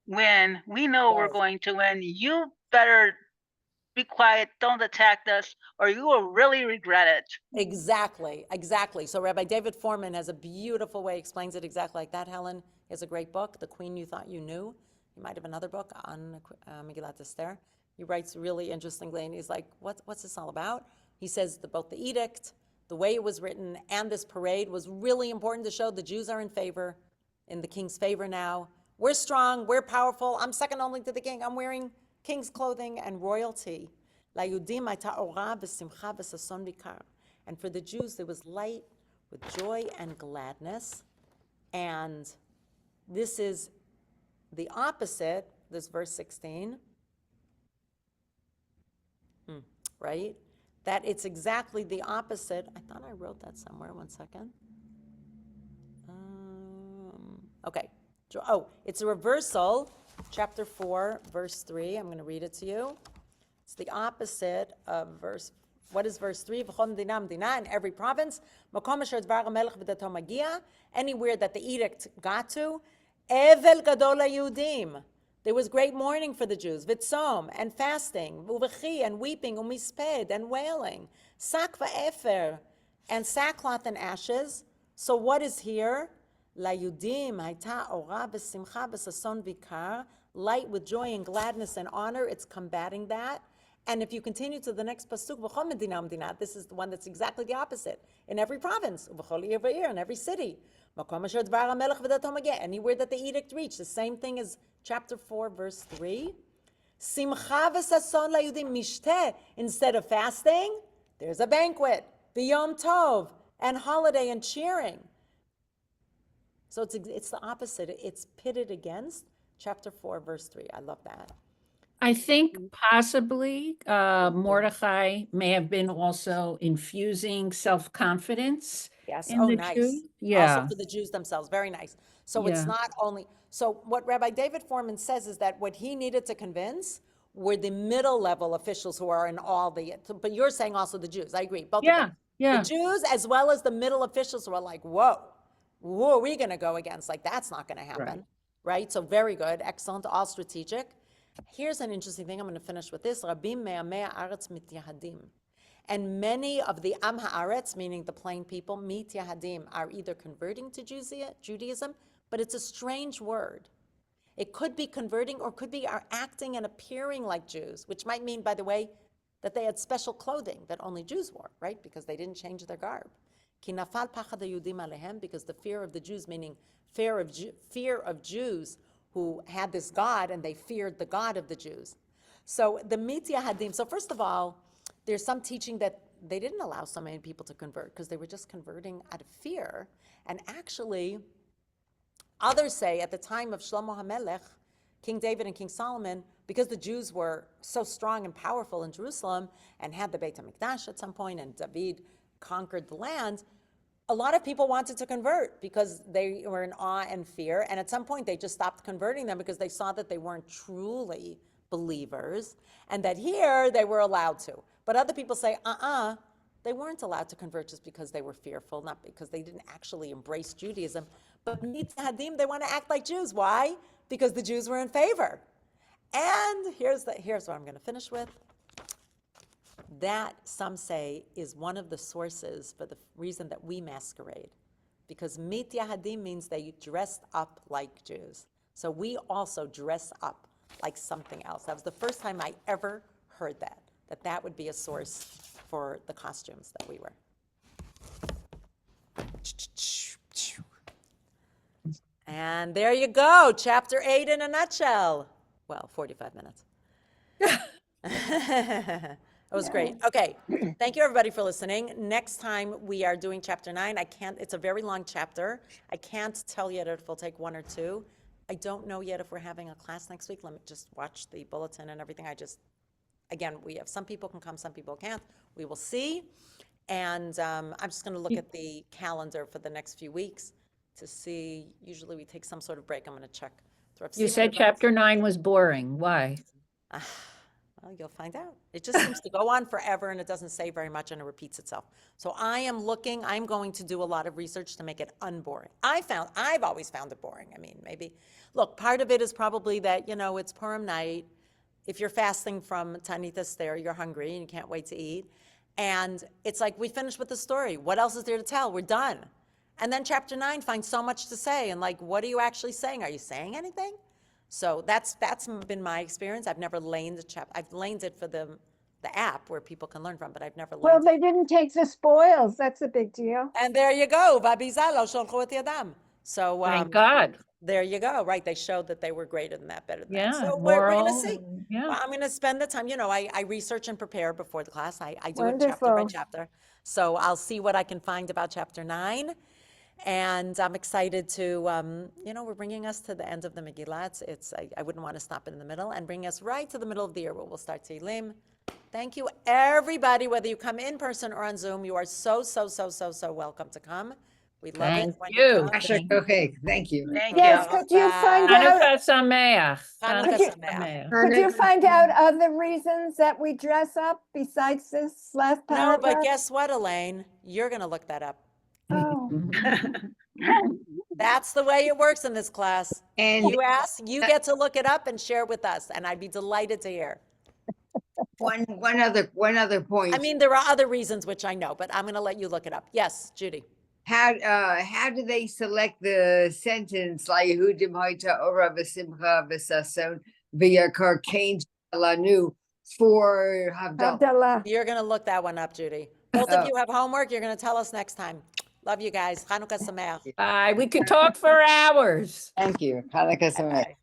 win. We know we're Yes. going to win. You better be quiet. Don't attack us, or you will really regret it. Exactly. So Rabbi David Foreman has a beautiful way, explains it exactly like that. Helen has a great book, The Queen You Thought You Knew. You might have another book on Megillat Esther. He writes really interestingly, and he's like, what's this all about? He says that both the edict, the way it was written, and this parade was really important to show the Jews are in the king's favor now. We're strong, we're powerful, I'm second only to the king, I'm wearing king's clothing and royalty. And for the Jews, there was light with joy and gladness. And this is the opposite, this verse 16, right? That it's exactly the opposite. I thought I wrote that somewhere, one second. Okay, oh, it's a reversal, chapter 4, verse 3. I'm going to read it to you. It's the opposite of verse, what is verse 3? In every province, anywhere that the edict got to, Evel gadol Yehudim. There was great mourning for the Jews, vitzom, and fasting, uvechi, and weeping, umisped, and wailing, sak va'efer, and sackcloth and ashes. So what is here? Layudim hayta ora v'simcha v'sason vikar, light with joy and gladness and honor. It's combating that. And if you continue to the next pasuk, v'chol medina medina, this is the one that's exactly the opposite. In every province, v'chol ir v'ir, in every city, makom asher dvar hamelech v'dato mageh, anywhere that the edict reached, the same thing as chapter 4, verse 3. Simcha v'sason layudim mishteh, instead of fasting, there's a banquet, v'yom tov, and holiday and cheering. So it's the opposite. It's pitted against chapter 4, verse 3. I love that. I think possibly Mordecai may have been also infusing self-confidence Yes. in Oh, the nice. Jews. Also Yeah, for the Jews themselves. Very nice. So it's Yeah. not only, so what Rabbi David Foreman says is that what he needed to convince were the middle level officials who are in all the, but you're saying also the Jews. I agree. Both of yeah, them. yeah. The Jews as well as the middle officials who are like, whoa, who are we going to go against? Like, that's not going to happen. Right. So very good. Excellent. All strategic. Here's an interesting thing. I'm going to finish with this. Rabim me'amei haaretz mityahadim. And many of the Am Haaretz, meaning the plain people, mityahadim, are either converting to Judaism, but it's a strange word. It could be converting or could be are acting and appearing like Jews, which might mean, by the way, that they had special clothing that only Jews wore, right? Because they didn't change their garb. Ki nafal pachad haYehudim alehem, because the fear of the Jews, meaning fear of Jews who had this God and they feared the God of the Jews. So the mityahadim, so first of all, there's some teaching that they didn't allow so many people to convert because they were just converting out of fear. And actually, others say at the time of Shlomo HaMelech, King David and King Solomon, because the Jews were so strong and powerful in Jerusalem and had the Beit HaMikdash at some point, and David conquered the land, a lot of people wanted to convert because they were in awe and fear. And at some point, they just stopped converting them because they saw that they weren't truly believers and that here they were allowed to. But other people say, they weren't allowed to convert just because they were fearful, not because they didn't actually embrace Judaism. But mitzahadim, they want to act like Jews. Why? Because the Jews were in favor. And here's what I'm going to finish with. That, some say, is one of the sources for the reason that we masquerade. Because mityahadim means they dressed up like Jews. So we also dress up like something else. That was the first time I ever heard that would be a source for the costumes that we wear. And there you go, chapter 8 in a nutshell. Well, 45 minutes. It was great. Okay, thank you everybody for listening. Next time we are doing chapter 9. It's a very long chapter. I can't tell yet if it'll take 1 or 2. I don't know yet if we're having a class next week. Let me just watch the bulletin and everything. Again, we have some people can come, some people can't. We will see. And I'm just going to look at the calendar for the next few weeks to see. Usually we take some sort of break. I'm going to check. You said chapter 9 was boring. Why? Well, you'll find out. It just seems to go on forever and it doesn't say very much and it repeats itself. So I'm going to do a lot of research to make it unboring. I've always found it boring. I mean, maybe, look, part of it is probably that, it's Purim night. If you're fasting from Tanit Esther, you're hungry and you can't wait to eat. And it's like, we finished with the story. What else is there to tell? We're done. And then chapter 9 finds so much to say. And like, what are you actually saying? Are you saying anything? So that's been my experience. I've never laned a chapter. I've laned it for the app where people can learn from, but I've never Well, laned they didn't take the spoils. That's a big deal. And there you go. So Thank God. there you go. Right. They showed that they were greater than that, better than that. Yeah, So we're going to moral. see. Yeah. Well, I'm going to spend the time, I research and prepare before the class. I do it chapter by Wonderful. chapter. So I'll see what I can find about chapter 9. And I'm excited to, we're bringing us to the end of the Megillah. I wouldn't want to stop it in the middle, and bring us right to the middle of the year where we'll start Tehillim. Thank you, everybody, whether you come in person or on Zoom. You are so welcome to come. We love Thank it when you. come. Asher Kochek, thank you. Thank Yes, you. could you find Bye. out, Hanukkah Sameach. Hanukkah Hanukkah Sameach. Sameach. could you find out other reasons that we dress up besides this last No, paragraph? but guess what, Elaine? You're going to look that up. Oh, That's the way it works in this class. And You ask, you get to look it up and share with us, and I'd be delighted to hear. one other point. I mean, there are other reasons which I know, but I'm going to let you look it up. Yes, Judy. How do they select the sentence like Yehudim Hoita Ora v'Simcha v'Sason v'Yakar Kain Lanu for Havdalah? Abdallah. You're going to look that one up, Judy. Both of you have homework. You're going to tell us next time. Love you guys. Hanukkah Sameach. Bye. We could talk for hours. Thank you. Hanukkah Sameach. Bye.